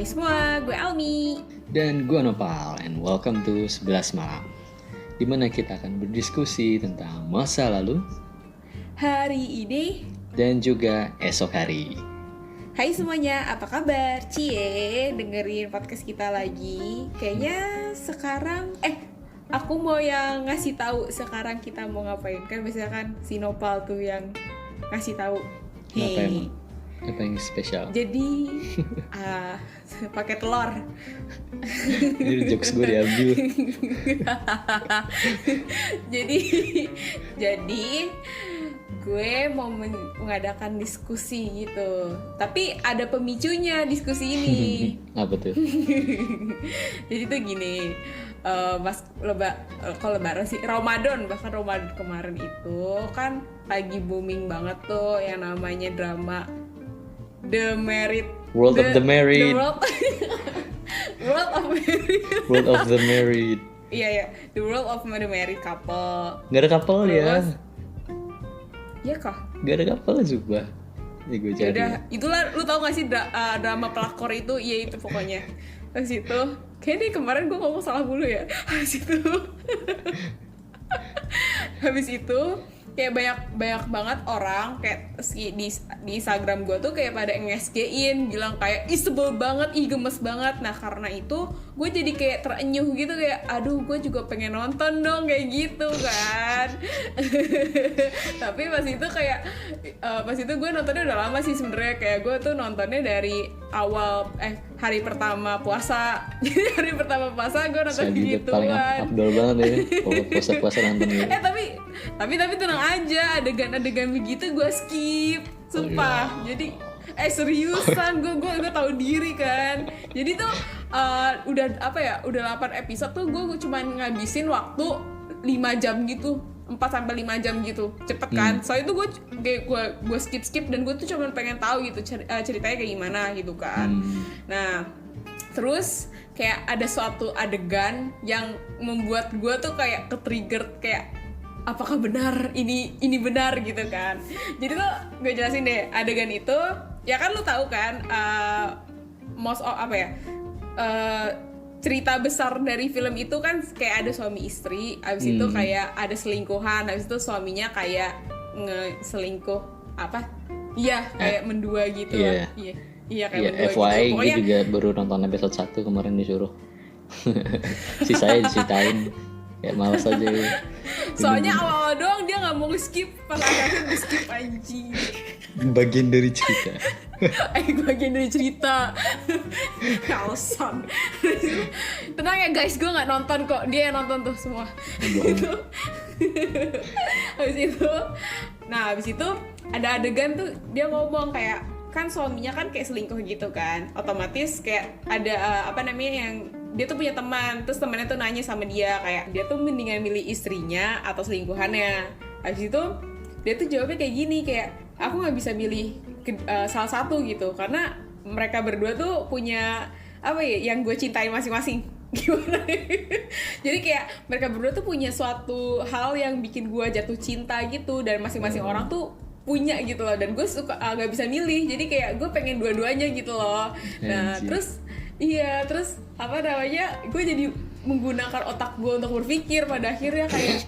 Hai semua, gue Almi. Dan gue Nopal, and welcome to 11 Malam, di mana kita akan berdiskusi tentang masa lalu Hari ini, dan juga esok hari. hai semuanya, apa kabar? Cie, dengerin podcast kita lagi. Kayaknya sekarang, aku mau yang ngasih tahu sekarang kita mau ngapain. Kan biasanya kan si Nopal tuh yang ngasih tahu. Kenapa emang? Apa yang spesial? Jadi, pakai telur. Jadi jokes gue diambil. jadi gue mau mengadakan diskusi gitu. Tapi ada pemicunya diskusi ini. Apa tuh? Jadi tuh gini, pas lebaran sih, Ramadan, bahkan Ramadan kemarin itu kan lagi booming banget tuh yang namanya drama The Married World of the Married. World of Married. World of the Married. Iya, The World of the Married Couple. Gak ada couple ya? Iya kah? Gak ada couple juga. Ini gue cari. Udah, itulah lu tau gak sih drama pelakor itu? Iya itu pokoknya. Habis itu, kayaknya kemarin gue ngomong salah mulu ya. Habis itu kayak banyak banget orang kayak di Instagram gue tuh kayak pada nge-SG-in bilang kayak ih sebel banget, ih gemes banget. Nah karena itu gue jadi kayak terenyuh gitu, kayak aduh gue juga pengen nonton dong kayak gitu kan. Tapi pas itu gue nontonnya udah lama sih sebenarnya. Kayak gue tuh nontonnya dari awal hari pertama puasa. Jadi hari pertama puasa gue nonton gitu paling kan. abdol banget ya. Kalau puasa-puasa nonton gitu. Tapi tenang aja, adegan begitu gue skip, sumpah. Jadi seriusan gue tahu diri kan. Jadi tuh udah 8 episode tuh gue cuma ngabisin waktu 5 jam gitu. 4-5 jam gitu, cepet kan. Soalnya itu gue skip dan gue tuh cuma pengen tahu gitu ceritanya kayak gimana gitu kan. Nah terus kayak ada suatu adegan yang membuat gue tuh kayak ke-trigger, kayak apakah benar ini benar gitu kan. Jadi tuh gue jelasin deh adegan itu. Ya kan lu tahu kan cerita besar dari film itu kan kayak ada suami istri, abis itu kayak ada selingkuhan, abis itu suaminya kayak selingkuh kayak mendua gitu. Iya kayak mendua FYI gitu. gue juga baru nonton episode 1 kemarin disuruh. Sisanya diceritain. Ya malas aja ya. Soalnya awal-awal doang dia gak mau skip, pas akhirnya gue skip anjing. Bagian dari cerita. Bagian dari cerita. Alasan. Tenang ya guys, gue gak nonton kok. Dia yang nonton tuh semua. Habis itu ada adegan tuh dia ngomong kayak, kan suaminya kan kayak selingkuh gitu kan. Otomatis kayak ada yang dia tuh punya teman, terus temannya tuh nanya sama dia kayak dia tuh mendingan milih istrinya atau selingkuhannya. Habis itu dia tuh jawabnya kayak gini, kayak aku nggak bisa milih salah satu gitu, karena mereka berdua tuh punya yang gue cintai masing-masing. Gimana? Jadi kayak mereka berdua tuh punya suatu hal yang bikin gue jatuh cinta gitu, dan masing-masing orang tuh punya gitu loh, dan gue suka nggak bisa milih, jadi kayak gue pengen dua-duanya gitu loh. Nah terus gue jadi menggunakan otak gue untuk berpikir pada akhirnya kayak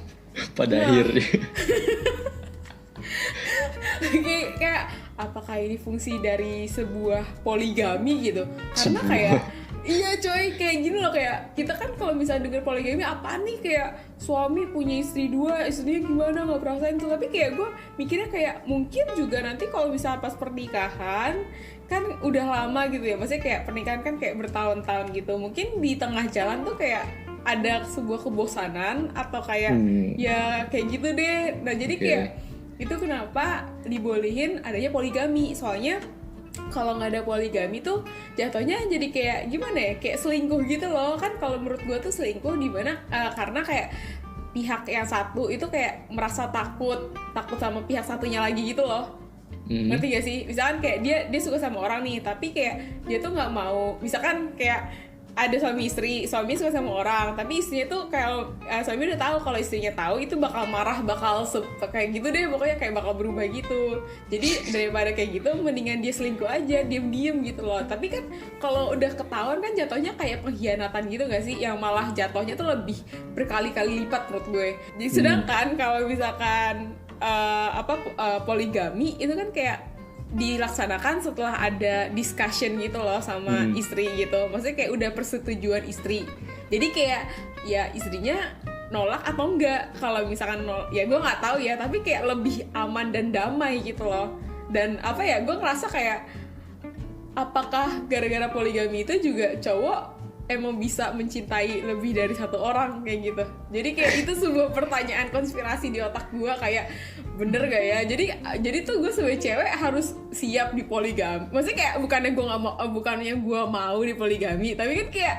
akhirnya kayak apakah ini fungsi dari sebuah poligami gitu. Karena kayak iya coy, kayak gini loh, kayak kita kan kalau misalnya denger poligami apaan nih, kayak suami punya istri 2, istrinya gimana nggak perasain tuh. Tapi kayak gue mikirnya kayak mungkin juga nanti kalau misalnya pas pernikahan kan udah lama gitu ya, maksudnya kayak pernikahan kan kayak bertahun-tahun gitu, mungkin di tengah jalan tuh kayak ada sebuah kebosanan atau kayak ya kayak gitu deh. Nah jadi kayak itu kenapa dibolehin adanya poligami. Soalnya kalau nggak ada poligami tuh jatuhnya jadi kayak gimana ya, kayak selingkuh gitu loh kan. Kalau menurut gue tuh selingkuh di mana karena kayak pihak yang satu itu kayak merasa takut sama pihak satunya lagi gitu loh. Ngerti gak sih? Misalkan kayak dia suka sama orang nih, tapi kayak dia tuh nggak mau, misalkan kayak ada suami istri, suami suka sama orang, tapi istrinya tuh kalau suami udah tahu kalau istrinya tahu itu bakal marah, bakal kayak gitu deh, pokoknya kayak bakal berubah gitu. Jadi daripada kayak gitu, mendingan dia selingkuh aja, diem-diem gitu loh. Tapi kan kalau udah ketahuan kan jatuhnya kayak pengkhianatan gitu gak sih? Yang malah jatuhnya tuh lebih berkali-kali lipat menurut gue. Jadi sedangkan kalau misalkan poligami itu kan kayak dilaksanakan setelah ada discussion gitu loh sama istri gitu. Maksudnya kayak udah persetujuan istri. Jadi kayak ya istrinya nolak atau enggak. Kalau misalkan ya gue nggak tahu ya, tapi kayak lebih aman dan damai gitu loh. Dan apa ya, gue ngerasa kayak apakah gara-gara poligami itu juga cowok emang bisa mencintai lebih dari satu orang kayak gitu. Jadi kayak itu sebuah pertanyaan konspirasi di otak gue, kayak bener gak ya? Jadi tuh gue sebagai cewek harus siap di poligami. Maksudnya kayak bukannya gue mau di poligami, tapi kan kayak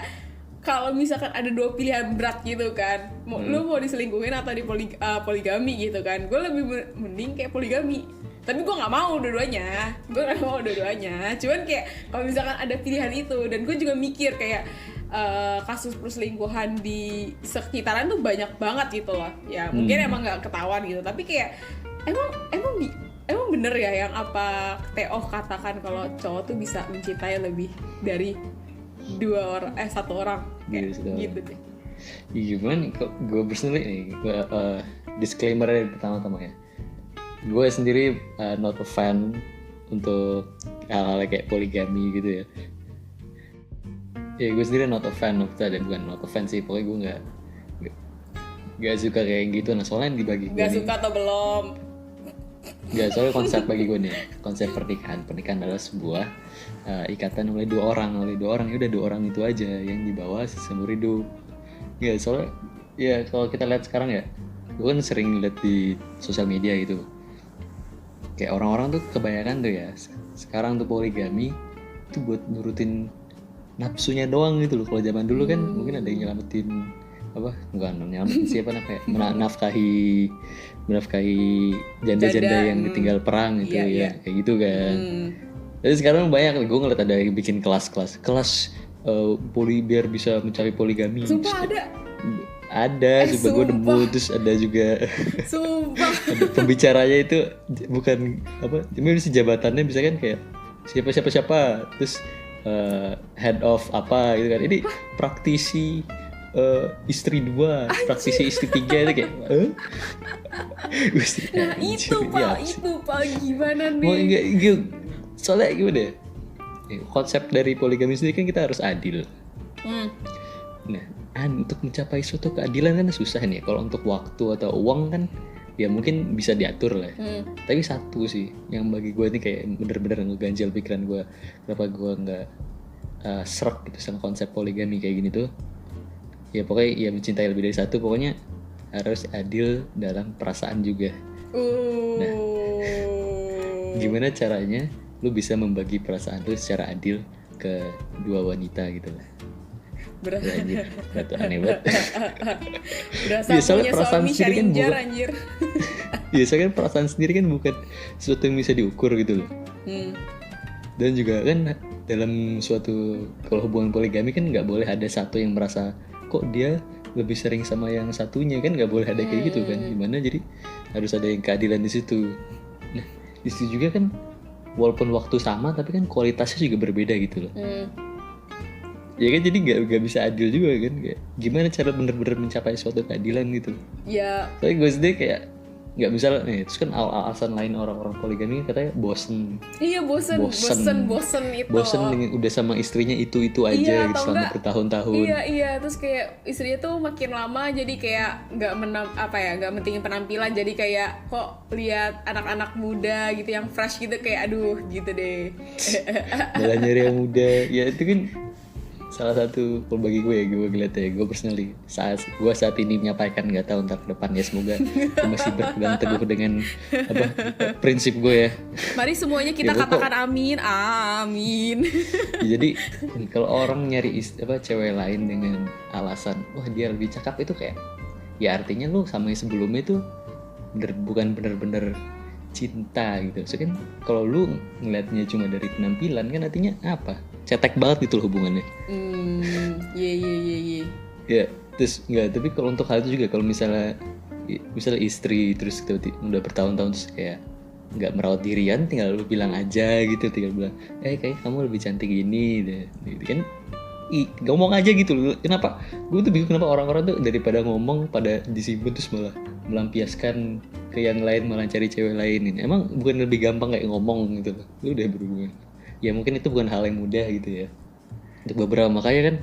kalau misalkan ada dua pilihan berat gitu kan, lu mau diselingkuhin atau di poligami gitu kan, gue lebih mending kayak poligami. Tapi gue nggak mau dua-duanya, cuman kayak kalau misalkan ada pilihan itu, dan gue juga mikir kayak kasus perselingkuhan di sekitaran tuh banyak banget gitu loh. Ya mungkin emang nggak ketahuan gitu, tapi kayak emang bener ya yang apa Teo katakan kalau cowok tuh bisa mencintai lebih dari satu orang kayak gitu deh. Gimana kok gue personally nih, gue disclaimer pertama-tama ya, gue sendiri not a fan untuk hal-hal kayak poligami gitu ya. Ya gue sendiri not a fan of that, dan bukan not a fan sih, pokoknya gue nggak suka kayak gitu. Nah soalnya dibagi gue nggak suka atau belum? Nggak, soalnya konsep bagi gue nih, konsep pernikahan adalah sebuah ikatan oleh dua orang ya udah, dua orang itu aja yang dibawa seumur hidup. Ya soalnya ya kalau kita lihat sekarang ya, gue kan sering lihat di sosial media gitu, kayak orang-orang tuh kebanyakan tuh ya sekarang tuh poligami itu buat nurutin nafsunya doang gitu loh. Kalau zaman dulu kan mungkin ada yang nyelamatin siapa menafkahi janda-janda yang ditinggal perang gitu ya kayak gitu kan. Jadi sekarang banyak, gue ngeliat ada yang bikin kelas biar bisa mencapai poligami. Sumpah ada coba gue nemu, terus ada juga ada pembicaranya itu bukan cuma si jabatannya bisa kan kayak siapa terus head of apa gitu kan, ini praktisi istri 2, praktisi istri 3 itu kayak nah itu pak gimana nih? Oh, enggak, soalnya gimana ya, konsep dari poligami sendiri kan kita harus adil. Nah untuk mencapai suatu keadilan kan susah nih. Kalau untuk waktu atau uang kan ya mungkin bisa diatur lah. Tapi satu sih yang bagi gue nih kayak bener-bener ngeganjal pikiran gue, kenapa gue nggak serak gitu sama konsep poligami kayak gini tuh. Ya pokoknya ya mencintai lebih dari satu, pokoknya harus adil dalam perasaan juga. Nah, gimana caranya lu bisa membagi perasaan lu secara adil ke dua wanita gitu lah. Berasa aneh banget. Berasa punya suami Sharinjar anjir. Biasa kan perasaan sendiri kan bukan sesuatu yang bisa diukur gitu loh. Dan juga kan dalam suatu, kalau hubungan poligami kan nggak boleh ada satu yang merasa kok dia lebih sering sama yang satunya, kan nggak boleh ada kayak gitu kan. Gimana, jadi harus ada yang keadilan di situ. Nah di situ juga kan walaupun waktu sama tapi kan kualitasnya juga berbeda gitu loh. Ya kan, jadi nggak bisa adil juga kan, kayak gimana cara bener-bener mencapai suatu keadilan gitu. Ya. Tapi gue sendiri kayak nggak bisa nih. Terus kan alasan lain orang-orang poligami katanya bosen. Iya bosen itu. Bosen dengan udah sama istrinya itu aja gitu selama bertahun-tahun. Iya, terus kayak istrinya tuh makin lama jadi kayak nggak mentingin penampilan, jadi kayak kok lihat anak-anak muda gitu yang fresh gitu kayak aduh gitu deh. Malah nyari yang muda, ya itu kan salah satu kalau bagi gue ya, gue ngeliat ya, gue personally saat ini menyampaikan, nggak tahu ntar ke depan ya, semoga gue masih berpegang teguh dengan prinsip gue ya. Mari semuanya kita katakan amin. Jadi kalau orang nyari cewek lain dengan alasan wah dia lebih cakep, itu kayak ya artinya lu sama yang sebelumnya itu bukan bener-bener cinta gitu. So kan kalau lu ngeliatnya cuma dari penampilan kan artinya apa? cetek banget gitu loh hubungannya. Iya. Ya, terus enggak, tapi kalau untuk hal itu juga kalau misalnya istri terus tiba-tiba udah bertahun-tahun terus kayak nggak merawat dirian, tinggal lu bilang aja gitu, tinggal bilang kayak kamu lebih cantik gini deh gitu kan. Ngomong aja gitu loh. Kenapa gue tuh bingung kenapa orang-orang tuh daripada ngomong pada disimpan terus malah melampiaskan ke yang lain, malah cari cewek lain. Emang bukan lebih gampang kayak ngomong gitu loh, lu udah berhubungan. Ya mungkin itu bukan hal yang mudah gitu ya untuk beberapa, makanya kan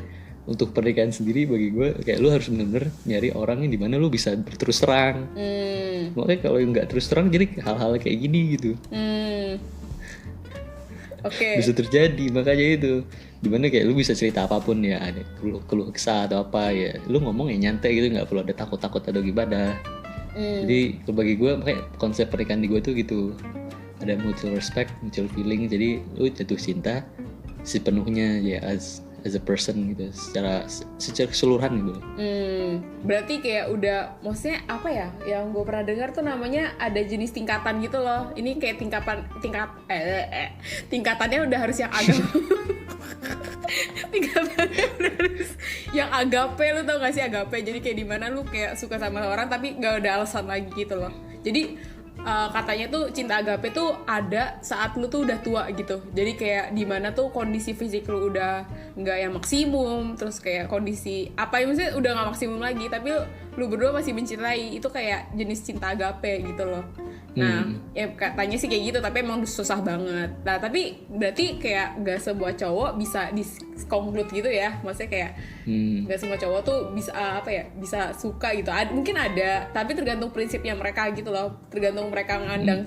untuk pernikahan sendiri bagi gue kayak lu harus bener-bener nyari orang yang dimana lu bisa berterus terang. Makanya kalau nggak terus terang jadi hal-hal kayak gini gitu. Bisa terjadi, makanya itu dimana kayak lu bisa cerita apapun ya, ada keluh kesah atau apa ya, lu ngomong ya nyantai gitu, nggak perlu ada takut atau gimana. Jadi bagi gue makanya konsep pernikahan di gue tuh gitu, ada mutual respect, mutual feeling, jadi lu jatuh cinta sepenuhnya ya as a person gitu, secara keseluruhan gitu. Berarti kayak udah, maksudnya apa ya? Yang gue pernah dengar tuh namanya ada jenis tingkatan gitu loh. Ini kayak tingkatannya udah harus yang agak tingkatannya udah harus yang agape, lu tau gak sih agape? Jadi kayak dimana lu kayak suka sama orang tapi gak ada alasan lagi gitu loh. Jadi katanya tuh cinta agape tuh ada saat lu tuh udah tua gitu. Jadi kayak dimana tuh kondisi fisik lu udah nggak yang maksimum, terus kayak kondisi apa ya, maksudnya udah nggak maksimum lagi, tapi lu berdua masih mencintai. Itu kayak jenis cinta agape gitu loh. Nah, ya katanya sih kayak gitu, tapi emang susah banget. Nah, tapi berarti kayak gak sebuah cowok bisa di-conclude gitu ya. Maksudnya kayak gak semua cowok tuh bisa bisa suka gitu. Mungkin ada, tapi tergantung prinsipnya mereka gitu loh. Tergantung mereka ngandang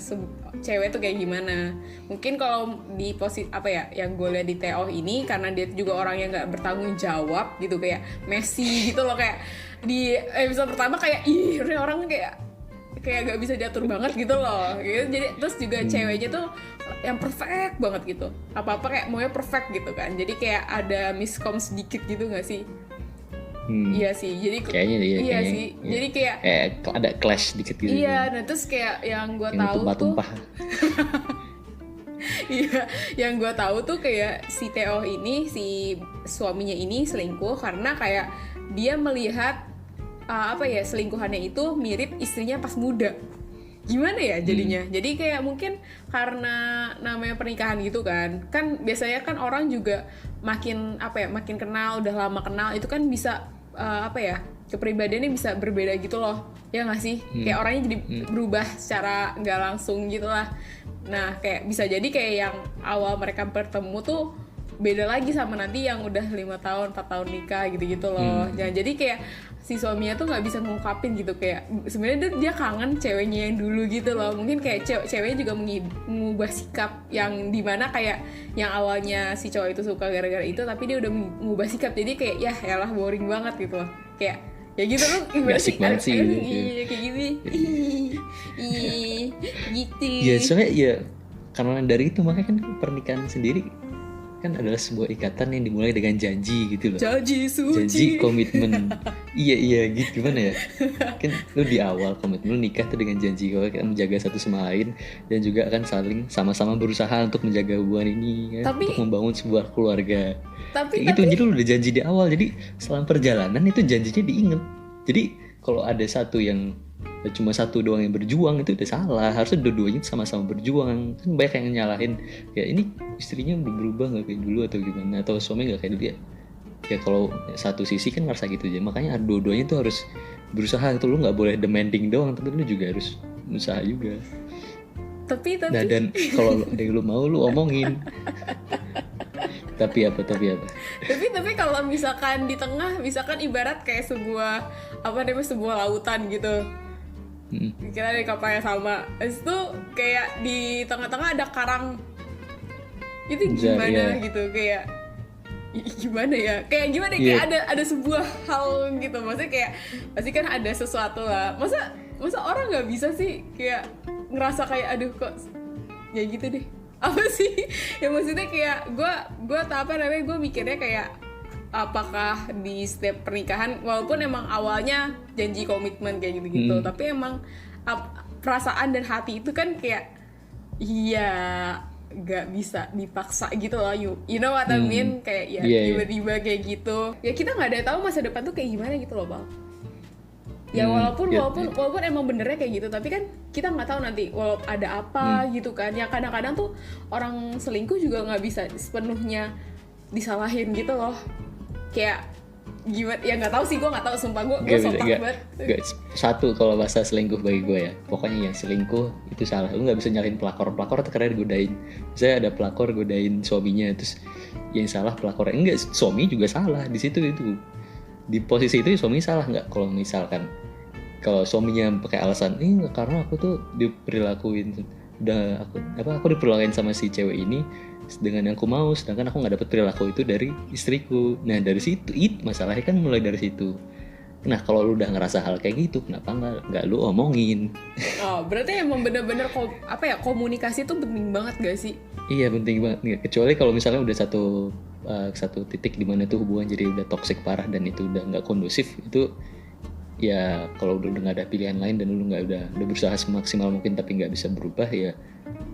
cewek tuh kayak gimana. Mungkin kalau di posisi yang gue lihat di Theo ini, karena dia juga orang yang gak bertanggung jawab gitu, kayak Messi gitu loh, kayak di episode pertama kayak ini orang kayak gak bisa diatur banget gitu loh gitu. Jadi terus juga ceweknya tuh yang perfect banget gitu, apa-apa kayak maunya perfect gitu kan. Jadi kayak ada miskom sedikit gitu gak sih? Iya sih, jadi kayaknya iya sih. Iya. Jadi kayak ada clash dikit gitu. Iya, nah terus kayak yang gue tahu tuh iya, yang gue tahu tuh kayak si Theo ini, si suaminya ini selingkuh karena kayak dia melihat selingkuhannya itu mirip istrinya pas muda. Gimana ya jadinya? Jadi kayak mungkin karena namanya pernikahan gitu kan biasanya kan orang juga makin kenal, udah lama kenal itu kan bisa kepribadiannya bisa berbeda gitu loh. Ya nggak sih? Kayak orangnya jadi berubah secara nggak langsung gitu lah. Nah, kayak bisa jadi kayak yang awal mereka bertemu tuh beda lagi sama nanti yang udah 5 tahun, 4 tahun nikah gitu-gitu loh. Jadi kayak si suaminya tuh nggak bisa ngungkapin gitu, kayak sebenarnya dia kangen ceweknya yang dulu gitu loh. Mungkin kayak ceweknya juga mengubah sikap yang dimana kayak yang awalnya si cowok itu suka gara-gara itu, tapi dia udah mengubah sikap. Jadi kayak ya elah boring banget gitu loh. Kayak ya gitu loh, gimana sih? Iya kayak gini. Gitu. Ya soalnya ya karena dari itu makanya kan pernikahan sendiri kan adalah sebuah ikatan yang dimulai dengan janji gitu loh. Janji suci. Janji, komitmen. Iya gitu, gimana ya? Kan lu di awal komitmen lu nikah tuh dengan janji kalau akan menjaga satu sama lain dan juga akan saling sama-sama berusaha untuk menjaga hubungan ini kan, untuk membangun sebuah keluarga. Kayak gitu, jadi lu udah janji di awal. Jadi selama perjalanan itu janjinya diingat. Jadi kalau ada satu yang cuma satu doang yang berjuang itu udah salah. Harusnya dua-duanya sama-sama berjuang. Kan banyak yang nyalahin ya ini istrinya udah berubah gak kayak dulu atau gimana, atau suaminya gak kayak dulu ya kalau satu sisi kan ngerasa gitu aja. Makanya dua-duanya tuh harus berusaha itu. Lu gak boleh demanding doang, tapi lu juga harus berusaha juga. Tapi nah, dan kalau ada yang lu mau lu omongin. tapi apa tapi kalau misalkan di tengah, misalkan ibarat kayak sebuah lautan gitu. Kita ada kapalnya sama, habis itu kayak di tengah-tengah ada karang, itu gimana gitu, kayak gimana ya, kayak ada sebuah hal gitu, maksudnya kayak pasti kan ada sesuatu lah, masa orang nggak bisa sih kayak ngerasa kayak aduh kok ya gitu deh, apa sih ya, maksudnya kayak gue mikirnya kayak apakah di setiap pernikahan, walaupun emang awalnya janji komitmen kayak gitu-gitu, tapi emang perasaan dan hati itu kan kayak iya nggak bisa dipaksa gitu loh, you know what I mean, kayak ya tiba-tiba kayak gitu, ya kita nggak ada tahu masa depan tuh kayak gimana gitu loh Bang. Ya walaupun emang benernya kayak gitu, tapi kan kita nggak tahu nanti walaupun ada apa gitu kan. Yang kadang-kadang tuh orang selingkuh juga nggak bisa sepenuhnya disalahin gitu loh. Kayak gimana? Ya nggak tahu sih, gue nggak tahu, sumpah gue sopak banget. Satu kalau bahasa selingkuh bagi gue ya, pokoknya yang selingkuh itu salah. Lu nggak bisa nyalahin pelakor terkadang godain. Misalnya ada pelakor godain suaminya, terus yang salah pelakornya. Enggak, suami juga salah di situ itu. Di posisi itu suami salah nggak? Kalau misalkan kalau suaminya pakai alasan ini karena aku tuh diperlakuin aku diperlakuin sama si cewek ini dengan yang aku mau, sedangkan aku nggak dapet perilaku itu dari istriku. Nah dari situ masalahnya kan mulai dari situ. Nah kalau lu udah ngerasa hal kayak gitu, kenapa nggak lu omongin? Oh berarti emang bener-bener komunikasi tuh penting banget gak sih? Iya penting banget. Kecuali kalau misalnya udah satu titik di mana tuh hubungan jadi udah toksik parah dan itu udah nggak kondusif, itu ya kalau udah nggak ada pilihan lain dan lu nggak udah berusaha semaksimal mungkin tapi nggak bisa berubah, ya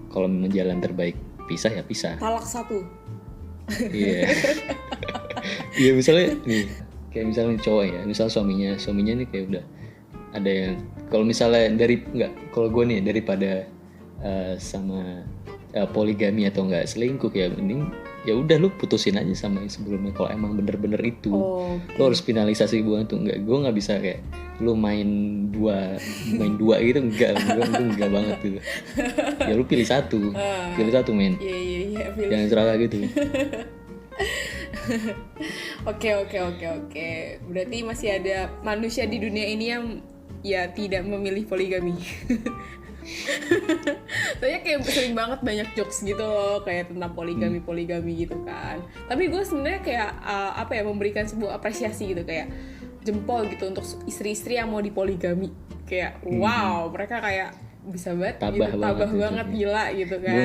kalau memang jalan terbaik pisah ya pisah. Talak 1. Iya. Iya misalnya nih kayak misalnya cowok ya, misal suaminya nih kayak udah ada yang kalau misalnya kalau gue nih daripada sama poligami atau nggak selingkuh, ya mending ya udah lu putusin aja sama yang sebelumnya kalau emang bener-bener itu. Lu harus finalisasi hubungan tuh. Gue nggak bisa kayak lu main dua gitu, enggak banget tuh. Ya lu pilih satu men. Iya, jangan serakah gitu. Oke. Berarti masih ada manusia di dunia ini yang ya tidak memilih poligami. Soalnya kayak sering banget banyak jokes gitu loh kayak tentang poligami gitu kan. Tapi gue sebenarnya kayak memberikan sebuah apresiasi gitu, kayak jempol gitu untuk istri-istri yang mau dipoligami. Kayak wow, mereka kayak bisa banget tabah banget gila gitu kan.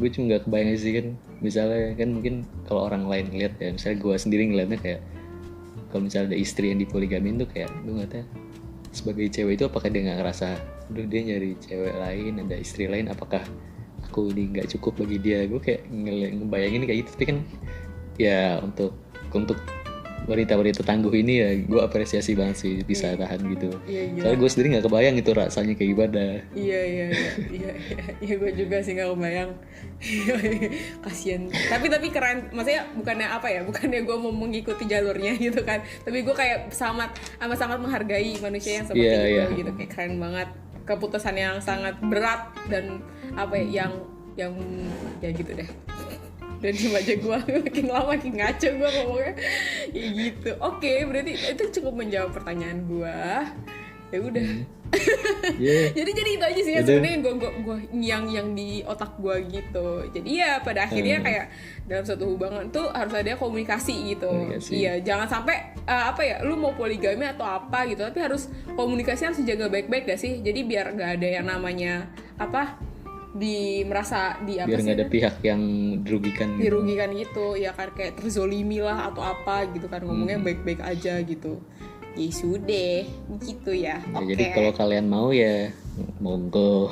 Gue cuma nggak kebayang sih kan, misalnya kan mungkin kalau orang lain ngeliat ya, misalnya gue sendiri ngeliatnya kayak kalau misalnya ada istri yang dipoligamin tuh kayak gue ngeliatnya sebagai cewek itu apakah dia nggak ngerasa aduh dia nyari cewek lain, ada istri lain, apakah aku ini nggak cukup bagi dia. Gue kayak ngebayangin kayak gitu, tapi kan ya untuk wanita-wanita tangguh ini ya gue apresiasi banget sih bisa tahan gitu. Soalnya gue sendiri nggak kebayang itu rasanya kayak gimana. Iya gue juga sih nggak kebayang. Kasian. Tapi keren. Maksudnya bukannya gue mau mengikuti jalurnya gitu kan. Tapi gue kayak sangat menghargai manusia yang seperti itu gitu. Kayak keren banget. Keputusan yang sangat berat dan yang ya gitu deh. Dan cuma aja gue makin lama makin ngaco gue ngomongnya kayak gitu. Oke, berarti itu cukup menjawab pertanyaan gue. Ya udah. Jadi itu aja sih sebenarnya gue yang di otak gue gitu. Jadi ya pada akhirnya kayak dalam satu hubungan tuh harus ada komunikasi gitu. Iya, jangan sampai lu mau poligami atau apa gitu, tapi komunikasi harus dijaga baik-baik gak sih? Jadi biar nggak ada yang namanya biar nggak ada pihak yang dirugikan gitu ya kan, kayak terzolimi lah atau apa gitu kan, ngomongnya baik-baik aja gitu. Ya sudah gitu ya. Jadi kalau kalian mau ya monggo.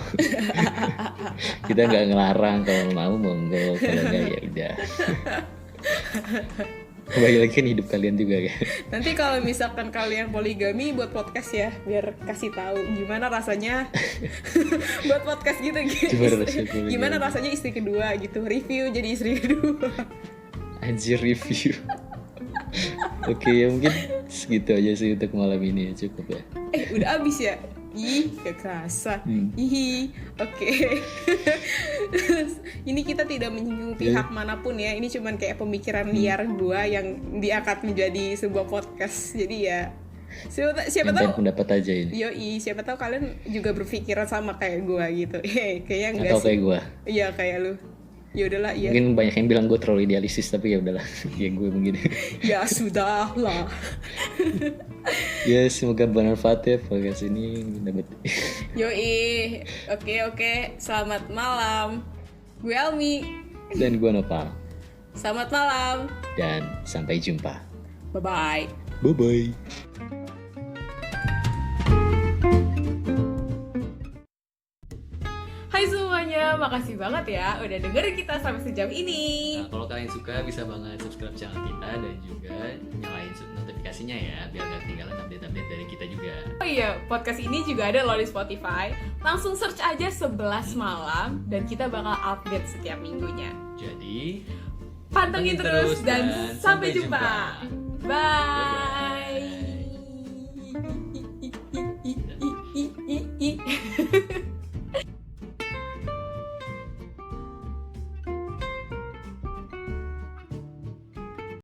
Kita nggak ngelarang, kalau mau monggo, kalau nggak ya udah. Kembali lagi kan hidup kalian juga kan. Nanti kalau misalkan kalian poligami buat podcast ya, biar kasih tahu gimana rasanya buat podcast gitu. Gimana rasanya istri kedua gitu, review jadi istri kedua. Anjir, review. Oke, ya mungkin segitu aja sih untuk malam ini ya, cukup ya. Udah abis ya? Ih, gak kerasa. Oke. Ini kita tidak menyinggung pihak manapun ya. Ini cuman kayak pemikiran liar gue yang diangkat menjadi sebuah podcast. Jadi ya siapa tahu pendapat aja ini. Siapa tahu kalian juga berpikiran sama kayak gue gitu. Kayaknya enggak sih. Atau kayak gue. Iya, kayak lu. Ya udahlah, iya. Mungkin banyak yang bilang gue terlalu idealisis, tapi ya udahlah. Ya gue begini. Ya sudahlah. Ya semoga bermanfaat ya podcast ini. Oke. Selamat malam. Gue Almi. Dan gue Nopal. Selamat malam. Dan sampai jumpa. Bye-bye. Bye-bye. Hai semuanya, makasih banget ya udah dengerin kita sampai sejauh ini. Nah, kalau kalian suka bisa banget subscribe channel kita dan juga nyalain notifikasinya ya biar gak ketinggalan update-update dari kita juga. Oh iya, podcast ini juga ada loh di Spotify. Langsung search aja 11 malam dan kita bakal update setiap minggunya. Jadi Pantengin terus dan sampai jumpa. Bye.